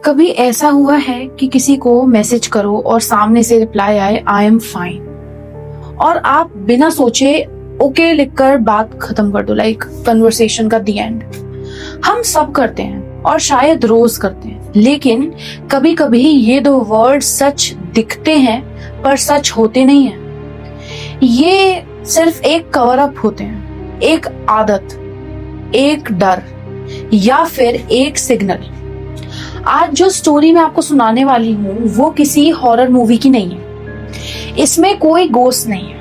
कभी ऐसा हुआ है कि किसी को मैसेज करो और सामने से रिप्लाई आए आई एम फाइन, और आप बिना सोचे ओके लिखकर बात खत्म कर दो, लाइक कन्वर्सेशन का दी एंड। हम सब करते हैं और शायद रोज करते हैं, लेकिन कभी कभी ये दो वर्ड सच दिखते हैं पर सच होते नहीं हैं। ये सिर्फ एक कवर अप होते हैं, एक आदत, एक डर या फिर एक सिग्नल। आज जो स्टोरी मैं आपको सुनाने वाली हूँ वो किसी हॉरर मूवी की नहीं है। इसमें कोई गोस्ट नहीं है,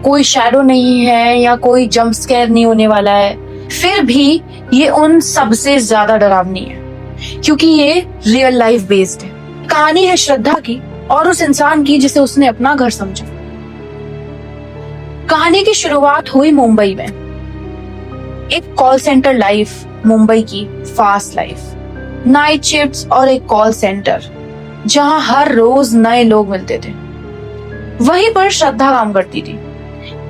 कोई शैडो नहीं है या कोई जंप स्केयर नहीं होने वाला है। फिर भी ये उन सबसे ज्यादा डरावनी है क्योंकि ये रियल लाइफ बेस्ड है। कहानी है श्रद्धा की और उस इंसान की जिसे उसने अपना घर समझा। कहानी की शुरुआत हुई मुंबई में, एक कॉल सेंटर लाइफ, मुंबई की फास्ट लाइफ, नाइट शिफ्ट्स और एक कॉल सेंटर जहां हर रोज नए लोग मिलते थे। वहीं पर श्रद्धा काम करती थी,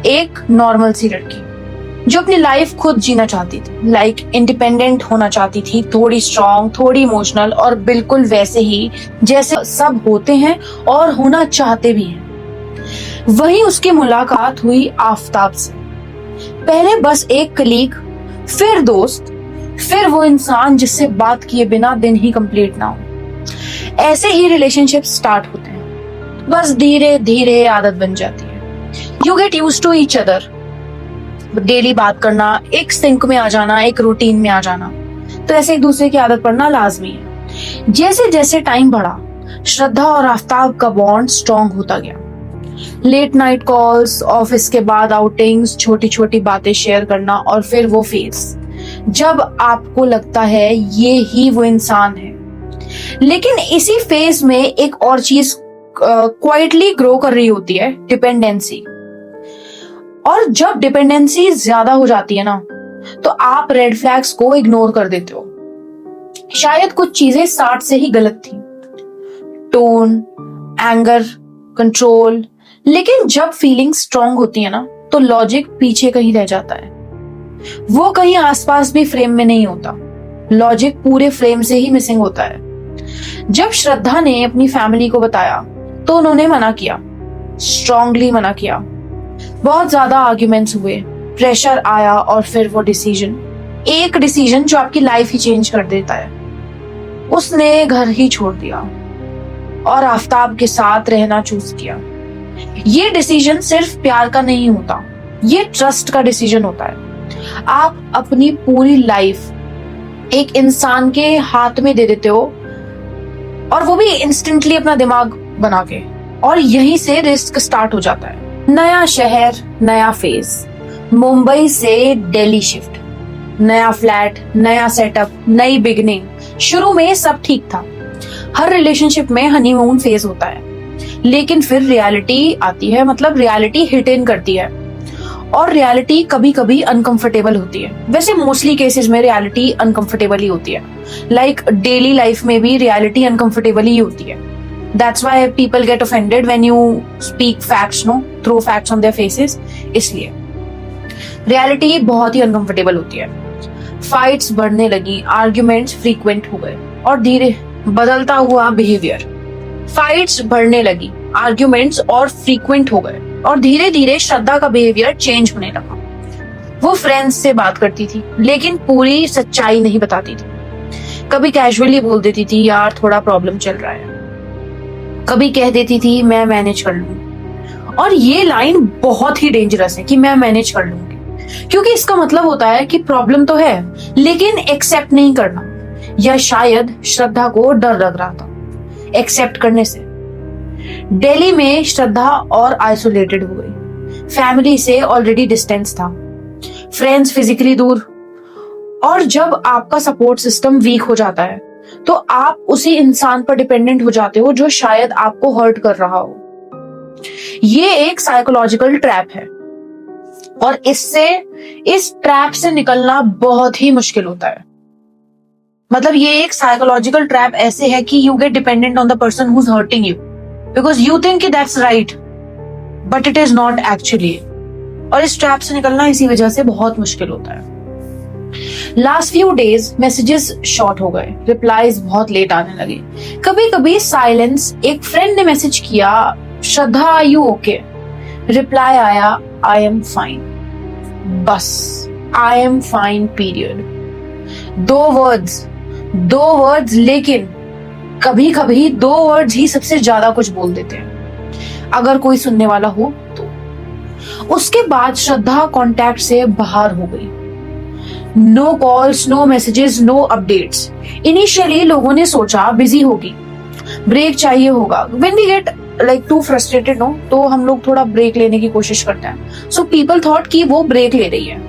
एक नॉर्मल सी लड़की जो अपनी लाइफ खुद जीना चाहती थी, लाइक इंडिपेंडेंट होना चाहती थी, थोड़ी स्ट्रॉन्ग, थोड़ी इमोशनल और बिल्कुल वैसे ही जैसे सब होते हैं और होना चाहते भी हैं। वहीं उसकी मुलाकात हुई आफताब से। पहले बस एक कलीग, फिर दोस्त, फिर वो इंसान जिससे बात किए बिना दिन ही कंप्लीट ना हो। ऐसे ही रिलेशनशिप स्टार्ट होते हैं, बस धीरे धीरे आदत बन जाती है। You get used to each other, daily बात करना, एक सिंक में आ जाना, एक रूटीन में आ जाना, तो ऐसे एक दूसरे की आदत पड़ना लाजमी है। जैसे जैसे टाइम बढ़ा, श्रद्धा और आफ्ताब का बॉन्ड स्ट्रॉन्ग होता गया। लेट नाइट कॉल्स, ऑफिस के बाद आउटिंग्स, छोटी छोटी बातें शेयर करना, और फिर वो फेज जब आपको लगता है ये ही वो इंसान है। लेकिन इसी फेज में एक और चीज क्वाइटली ग्रो कर रही होती है, डिपेंडेंसी। और जब डिपेंडेंसी ज्यादा हो जाती है ना, तो आप रेड फ्लैग्स को इग्नोर कर देते हो। शायद कुछ चीजें स्टार्ट से ही गलत थी, टोन, एंगर, कंट्रोल। लेकिन जब फीलिंग स्ट्रांग होती है ना, तो लॉजिक पीछे कहीं रह जाता है। वो कहीं आसपास भी फ्रेम में नहीं होता, लॉजिक पूरे फ्रेम से ही मिसिंग होता है। जब श्रद्धा ने अपनी फैमिली को बताया तो उन्होंने मना किया, स्ट्रांगली मना किया। बहुत ज्यादा आर्ग्यूमेंट्स हुए, प्रेशर आया, और फिर वो डिसीजन, एक डिसीजन जो आपकी लाइफ ही चेंज कर देता है। उसने घर ही छोड़ दिया और आफ्ताब के साथ रहना चूज किया। ये डिसीजन सिर्फ प्यार का नहीं होता, ये ट्रस्ट का डिसीजन होता है। आप अपनी पूरी लाइफ एक इंसान के हाथ में दे देते हो, और वो भी इंस्टेंटली अपना दिमाग बना के, और यहीं से रिस्क स्टार्ट हो जाता है। नया शहर, नया फेज, मुंबई से दिल्ली शिफ्ट, नया फ्लैट, नया सेटअप, नई बिगनिंग। शुरू में सब ठीक था, हर रिलेशनशिप में हनीमून फेज होता है, लेकिन फिर रियलिटी आती है, मतलब रियलिटी हिट इन करती है। और रियलिटी कभी कभी अनकंफर्टेबल होती है। वैसे मोस्टली केसेस में रियलिटी अनकंफर्टेबल ही होती है, लाइक डेली लाइफ में भी रियलिटी अनकंफर्टेबल ही होती है। That's why people get offended when you speak facts, no, throw facts on their faces. इसलिए रियलिटी बहुत ही अनकंफर्टेबल होती है। फाइट्स बढ़ने लगी, आर्ग्यूमेंट्स फ्रीक्वेंट हो गए, और धीरे बदलता हुआ बिहेवियर। फाइट्स बढ़ने लगी, आर्ग्यूमेंट्स और फ्रीक्वेंट हो गए, और धीरे धीरे श्रद्धा का बिहेवियर चेंज होने लगा। वो फ्रेंड्स से बात करती थी, लेकिन पूरी सच्चाई नहीं बताती थी। कभी कैजुअली बोल देती थी, यार थोड़ा प्रॉब्लम चल रहा है। कभी कह देती थी, मैं मैनेज कर लूंगी। और ये लाइन बहुत ही डेंजरस है कि मैं मैनेज कर लूंगी, क्योंकि इसका मतलब होता है कि प्रॉब्लम तो है, लेकिन एक्सेप्ट नहीं करना। या शायद श्रद्धा को डर लग रहा था एक्सेप्ट करने से। दिल्ली में श्रद्धा और आइसोलेटेड हो गई, फैमिली से ऑलरेडी डिस्टेंस था, फ्रेंड्स फिजिकली दूर। और जब आपका सपोर्ट सिस्टम वीक हो जाता है, तो आप उसी इंसान पर डिपेंडेंट हो जाते हो जो शायद आपको हर्ट कर रहा हो। ये एक साइकोलॉजिकल ट्रैप है, और इस ट्रैप से निकलना बहुत ही मुश्किल होता है। मतलब ये एक साइकोलॉजिकल ट्रैप ऐसे है कि you get dependent on the person who is hurting you, because you think that's right, but it is not actually. और इस ट्रैप से निकलना इसी वजह से बहुत मुश्किल होता है। Last few days messages short हो गए, रिप्लाईज बहुत लेट आने लगे, कभी कभी साइलेंस। एक फ्रेंड ने मैसेज किया, श्रद्धा आर यू ओके? रिप्लाई आया, आई एम फाइन। बस आई एम फाइन पीरियड। दो वर्ड्स, लेकिन कभी कभी दो वर्ड्स ही सबसे ज्यादा कुछ बोल देते हैं, अगर कोई सुनने वाला हो तो। उसके बाद श्रद्धा कांटेक्ट से बाहर हो गई। No calls, no messages, no updates. Initially लोगों ने सोचा बिजी होगी, ब्रेक चाहिए होगा। When we get like to frustrated no, तो हम लोग थोड़ा ब्रेक लेने की कोशिश करते हैं। सो पीपल थॉट कि वो ब्रेक ले रही है,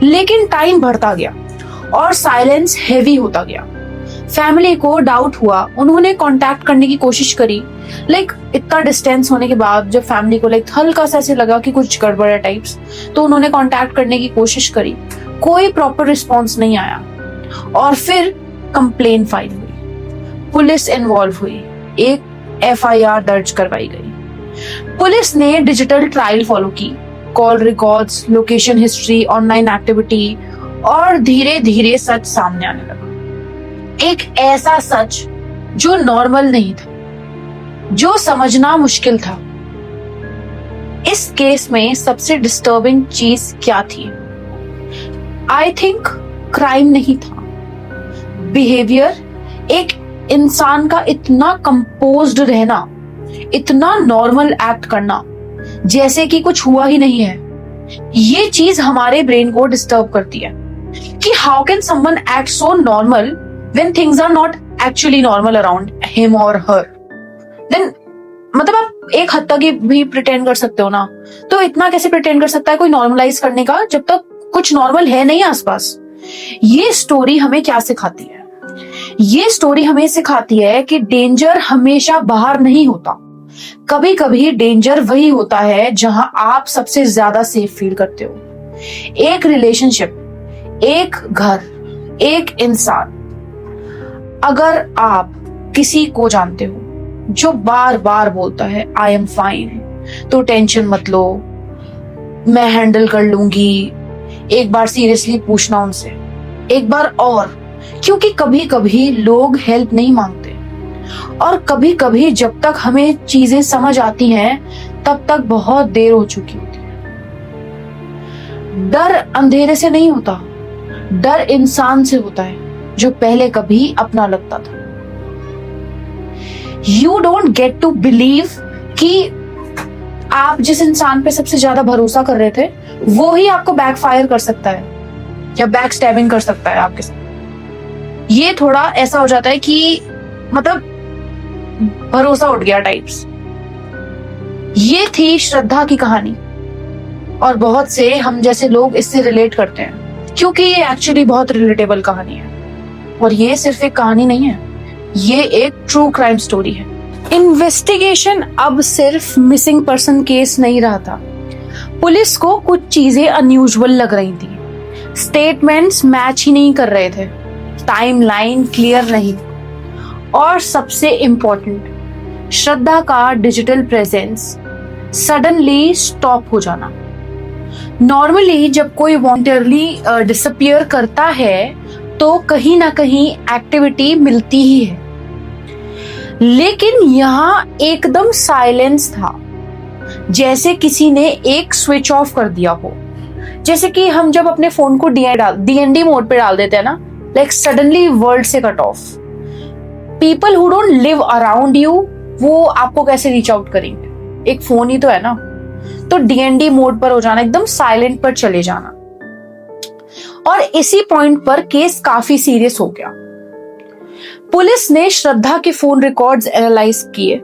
लेकिन टाइम बढ़ता गया और साइलेंस हेवी होता गया। फैमिली को डाउट हुआ, उन्होंने कांटेक्ट करने की कोशिश करी। लाइक इतना डिस्टेंस होने के बाद जब फैमिली को लाइक हल्का सा ऐसे लगा कि कुछ गड़बड़ है टाइप्स, तो उन्होंने कांटेक्ट करने की कोशिश करी। कोई प्रॉपर रिस्पॉन्स नहीं आया और फिर कंप्लेन फाइल हुई, पुलिस इन्वॉल्व हुई, एक एफआईआर दर्ज करवाई गई। पुलिस ने डिजिटल ट्रायल फॉलो की, call records, location history, online activity, और धीरे धीरे सच सामने आने लगा। एक ऐसा सच जो नॉर्मल नहीं था, जो समझना मुश्किल था। इस केस में सबसे डिस्टर्बिंग चीज क्या थी? आई थिंक क्राइम नहीं था, बिहेवियर। एक इंसान का इतना कंपोज्ड रहना, इतना नॉर्मल एक्ट करना जैसे कि कुछ हुआ ही नहीं है, ये चीज हमारे ब्रेन को डिस्टर्ब करती है कि how can someone act so normal when things are not actually normal around him और हर। देन मतलब आप एक हद तक ही भी प्रिटेंड कर सकते हो ना, तो इतना कैसे प्रिटेंड कर सकता है कोई नॉर्मलाइज करने का जब तक कुछ नॉर्मल है नहीं आसपास। ये स्टोरी हमें क्या सिखाती है? ये स्टोरी हमें सिखाती है कि डेंजर हमेशा बाहर नहीं होता, कभी कभी डेंजर वही होता है जहां आप सबसे ज्यादा सेफ फील करते हो। एक रिलेशनशिप, एक घर, एक इंसान। अगर आप किसी को जानते हो जो बार बार बोलता है आई एम फाइन, तो टेंशन मत लो, मैं हैंडल कर लूंगी, एक बार सीरियसली पूछना उनसे, एक बार और, क्योंकि कभी कभी लोग हेल्प नहीं मांगते और कभी कभी जब तक हमें चीजें समझ आती हैं तब तक बहुत देर हो चुकी होती है। डर अंधेरे से नहीं होता, डर इंसान से होता है जो पहले कभी अपना लगता था। You don't get to believe कि आप जिस इंसान पे सबसे ज्यादा भरोसा कर रहे थे वो ही आपको बैकफायर कर सकता है या बैक स्टैबिंग कर सकता है आपके साथ। ये थोड़ा ऐसा हो जाता है कि मतलब भरोसा उठ गया टाइप्स। ये थी श्रद्धा की कहानी और बहुत से हम जैसे लोग इससे रिलेट करते हैं क्योंकि ये एक्चुअली बहुत रिलेटेबल कहानी है। और ये सिर्फ एक कहानी नहीं है, ये एक ट्रू क्राइम स्टोरी है। इन्वेस्टिगेशन अब सिर्फ मिसिंग पर्सन केस नहीं रहा था। पुलिस को कुछ चीजें अनयूजुअल लग रही थी, स्टेटमेंट्स मैच ही नहीं कर रहे थे, टाइमलाइन क्लियर नहीं थी, और सबसे इम्पोर्टेंट, श्रद्धा का डिजिटल प्रेजेंस सडनली स्टॉप हो जाना। नॉर्मली जब कोई वॉन्टरली डिसअपियर करता है तो कहीं ना कहीं एक्टिविटी मिलती ही है, लेकिन यहाँ एकदम साइलेंस था, जैसे किसी ने एक स्विच ऑफ कर दिया हो। जैसे कि हम जब अपने फोन को डीएनडी मोड पे डाल देते हैं ना, लाइक सडनली वर्ल्ड से cut off. People who don't live around you, वो आपको कैसे रीच आउट करेंगे? एक फोन ही तो है ना। तो डीएनडी मोड पर हो जाना, एकदम साइलेंट पर चले जाना। और इसी पॉइंट पर केस काफी सीरियस हो गया। पुलिस ने श्रद्धा के फोन रिकॉर्ड्स एनालाइज किए,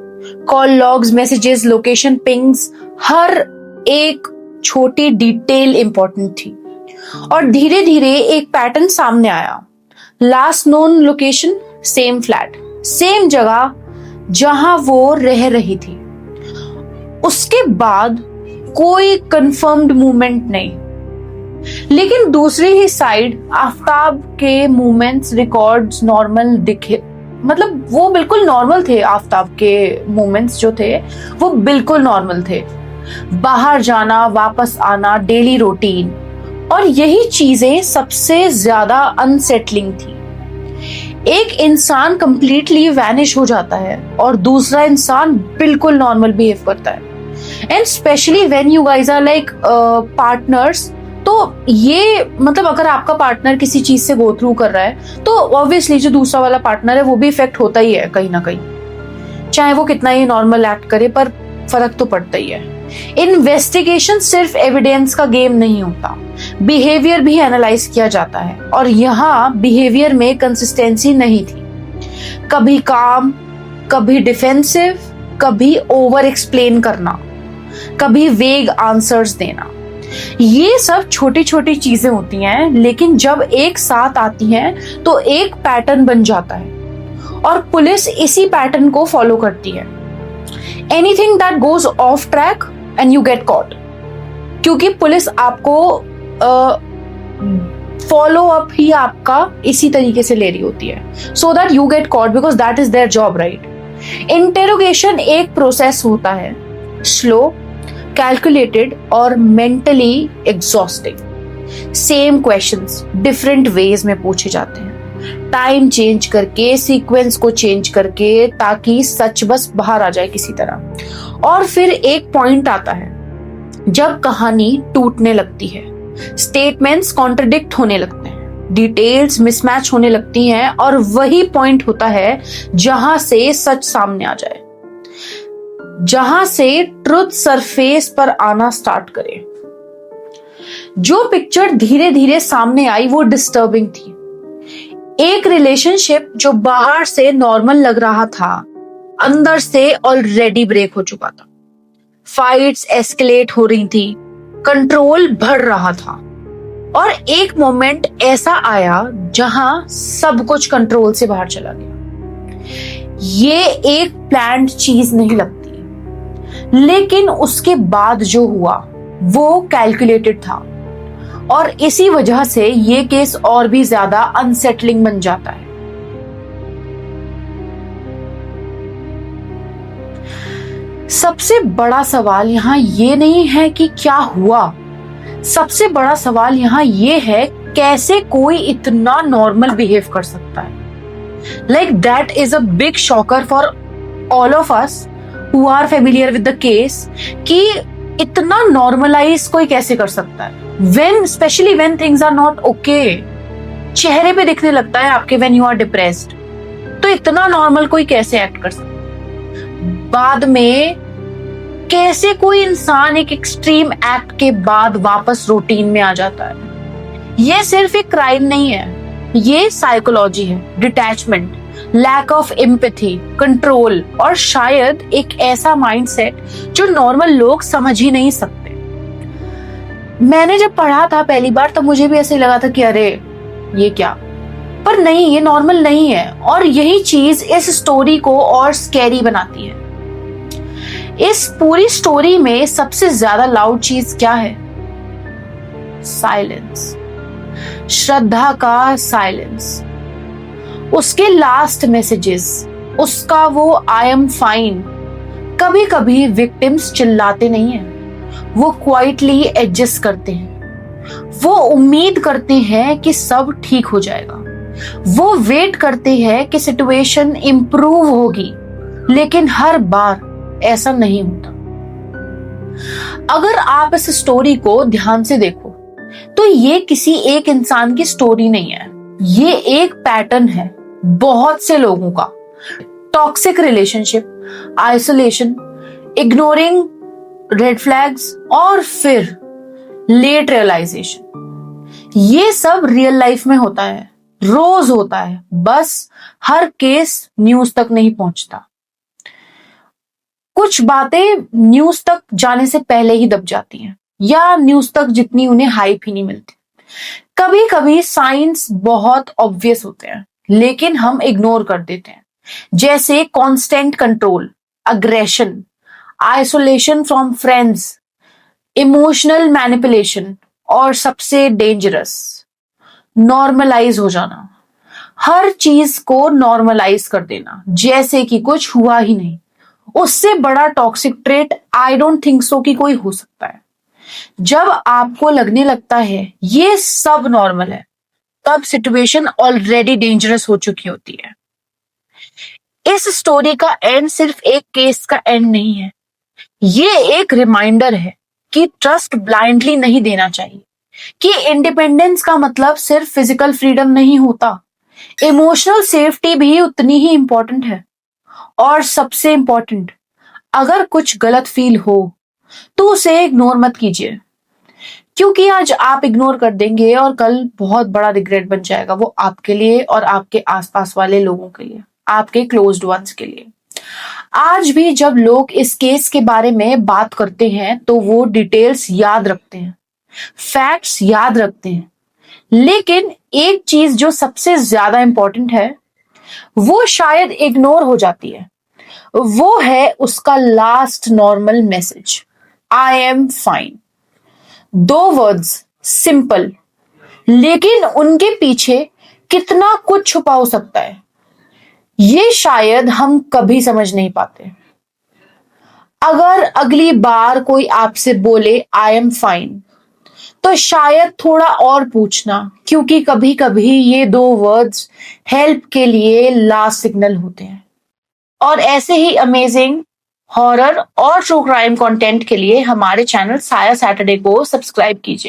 call logs, messages, location pings, हर एक छोटी डिटेल इंपॉर्टेंट थी। और धीरे धीरे एक पैटर्न सामने आया। Last known location, same flat, same जगह जहां वो रह रही थी। उसके बाद कोई कंफर्म्ड मूवमेंट नहीं, लेकिन दूसरी ही साइड आफ्ताब के मूवमेंट्स रिकॉर्ड्स नॉर्मल दिखे। मतलब वो बिल्कुल नॉर्मल थे। आफ्ताब के मूवमेंट्स जो थे वो बिल्कुल नॉर्मल थे। बाहर जाना, वापस आना, डेली रूटीन। और यही चीजें सबसे ज्यादा अनसेटलिंग थी। एक इंसान कंप्लीटली वैनिश हो जाता है और दूसरा इंसान बिल्कुल नॉर्मल बिहेव करता है, and specially when you guys are like partners. तो ये मतलब अगर आपका पार्टनर किसी चीज से गो थ्रू कर रहा है तो ऑब्वियसली जो दूसरा वाला पार्टनर है वो भी इफेक्ट होता ही है कहीं ना कहीं, चाहे वो कितना ही नॉर्मल एक्ट करे, पर फर्क तो पड़ता ही है। इन्वेस्टिगेशन सिर्फ एविडेंस का गेम नहीं होता, बिहेवियर भी एनालाइज किया जाता है, और यहाँ बिहेवियर में कंसिस्टेंसी नहीं थी। कभी काम, कभी डिफेंसिव, कभी ओवर एक्सप्लेन करना, कभी वेग आंसर्स देना। ये सब छोटी छोटी चीजें होती हैं, लेकिन जब एक साथ आती हैं तो एक पैटर्न बन जाता है, और पुलिस इसी पैटर्न को फॉलो करती है। Anything that goes off track and you get caught, क्योंकि पुलिस आपको फॉलो अप ही आपका इसी तरीके से ले रही होती है, so that you get caught, because that is their job, right. Interrogation एक प्रोसेस होता है, स्लो, कैलकुलेटेड और mentally exhausting. Same questions different ways में पूछे जाते हैं, टाइम चेंज करके, सीक्वेंस को चेंज करके, ताकि सच बस बाहर आ जाए किसी तरह। और फिर एक पॉइंट आता है जब कहानी टूटने लगती है, स्टेटमेंट्स कॉन्ट्रडिक्ट होने लगते हैं, डिटेल्स मिसमैच होने लगती हैं, और वही पॉइंट होता है जहां से सच सामने आ जाए, जहां से ट्रुथ सरफेस पर आना स्टार्ट करे। जो पिक्चर धीरे धीरे सामने आई वो डिस्टर्बिंग थी। एक रिलेशनशिप जो बाहर से नॉर्मल लग रहा था, अंदर से ऑलरेडी ब्रेक हो चुका था। फाइट्स एस्केलेट हो रही थी, कंट्रोल बढ़ रहा था, और एक मोमेंट ऐसा आया जहां सब कुछ कंट्रोल से बाहर चला गया। ये एक प्लान्ड चीज नहीं लगती, लेकिन उसके बाद जो हुआ वो कैलकुलेटेड था, और इसी वजह से ये केस और भी ज्यादा अनसेटलिंग बन जाता है। सबसे बड़ा सवाल यहाँ ये नहीं है कि क्या हुआ, सबसे बड़ा सवाल यहाँ ये है कैसे कोई इतना नॉर्मल बिहेव कर सकता है। Like that is a big shocker for all of us who are familiar with the case, कि इतना नॉर्मलाइज कोई कैसे कर सकता है, when especially when things are not okay। चेहरे पे दिखने लगता है आपके when you are depressed, तो इतना नॉर्मल कोई कैसे एक्ट कर सकता है। बाद में कैसे कोई इंसान एक एक्सट्रीम एक्ट के बाद वापस रूटीन में आ जाता है। ये सिर्फ एक क्राइम नहीं है, ये साइकोलॉजी है, detachment, lack of empathy, control, और शायद एक ऐसा माइंडसेट जो नॉर्मल लोग समझ ही नहीं सकते। मैंने जब पढ़ा था पहली बार तो मुझे भी ऐसे लगा था कि अरे ये क्या, पर नहीं, ये नॉर्मल नहीं है, और यही चीज इस स्टोरी को और स्कैरी बनाती है। इस पूरी स्टोरी में सबसे ज्यादा लाउड चीज क्या है? साइलेंस, श्रद्धा का साइलेंस, उसके लास्ट मैसेजेस, उसका वो आई एम फाइन। कभी कभी विक्टिम्स चिल्लाते नहीं हैं, वो क्वाइटली एडजस्ट करते हैं, वो उम्मीद करते हैं कि सब ठीक हो जाएगा, वो वेट करते हैं कि सिचुएशन इंप्रूव होगी, लेकिन हर बार ऐसा नहीं होता। अगर आप इस स्टोरी को ध्यान से देखो तो ये किसी एक इंसान की स्टोरी नहीं है, ये एक पैटर्न है बहुत से लोगों का। Toxic relationship, isolation, ignoring red flags, और फिर लेट रियलाइजेशन। ये सब रियल लाइफ में होता है, रोज होता है, बस हर केस न्यूज तक नहीं पहुंचता। कुछ बातें न्यूज तक जाने से पहले ही दब जाती हैं, या न्यूज तक जितनी उन्हें हाइप ही नहीं मिलती। कभी कभी साइंस बहुत ऑब्वियस होते हैं, लेकिन हम इग्नोर कर देते हैं, जैसे constant control, aggression, isolation from friends, emotional manipulation, और सबसे डेंजरस, नॉर्मलाइज हो जाना। हर चीज को नॉर्मलाइज कर देना, जैसे कि कुछ हुआ ही नहीं। उससे बड़ा toxic trait I don't think so कि कोई हो सकता है। जब आपको लगने लगता है ये सब नॉर्मल है, तब सिचुएशन ऑलरेडी डेंजरस हो चुकी होती है। इस स्टोरी का एंड सिर्फ एक केस का एंड नहीं है, ये एक रिमाइंडर है कि ट्रस्ट ब्लाइंडली नहीं देना चाहिए, कि इंडिपेंडेंस का मतलब सिर्फ फिजिकल फ्रीडम नहीं होता, इमोशनल सेफ्टी भी उतनी ही इंपॉर्टेंट है। और सबसे इंपॉर्टेंट, अगर कुछ गलत फील हो तो उसे इग्नोर मत कीजिए, क्योंकि आज आप इग्नोर कर देंगे और कल बहुत बड़ा रिग्रेट बन जाएगा वो आपके लिए और आपके आसपास वाले लोगों के लिए, आपके क्लोज्ड वंस के लिए। आज भी जब लोग इस केस के बारे में बात करते हैं तो वो डिटेल्स याद रखते हैं, फैक्ट्स याद रखते हैं, लेकिन एक चीज जो सबसे ज्यादा इंपॉर्टेंट है वो शायद इग्नोर हो जाती है। वो है उसका last normal message, I am fine. 2 words, simple, लेकिन उनके पीछे कितना कुछ छुपा हो सकता है ये शायद हम कभी समझ नहीं पाते। अगर अगली बार कोई आपसे बोले आई एम फाइन, तो शायद थोड़ा और पूछना, क्योंकि कभी कभी ये 2 वर्ड्स हेल्प के लिए लास्ट सिग्नल होते हैं। और ऐसे ही अमेजिंग हॉरर और ट्रू क्राइम कंटेंट के लिए हमारे चैनल साया सैटरडे को सब्सक्राइब कीजिए।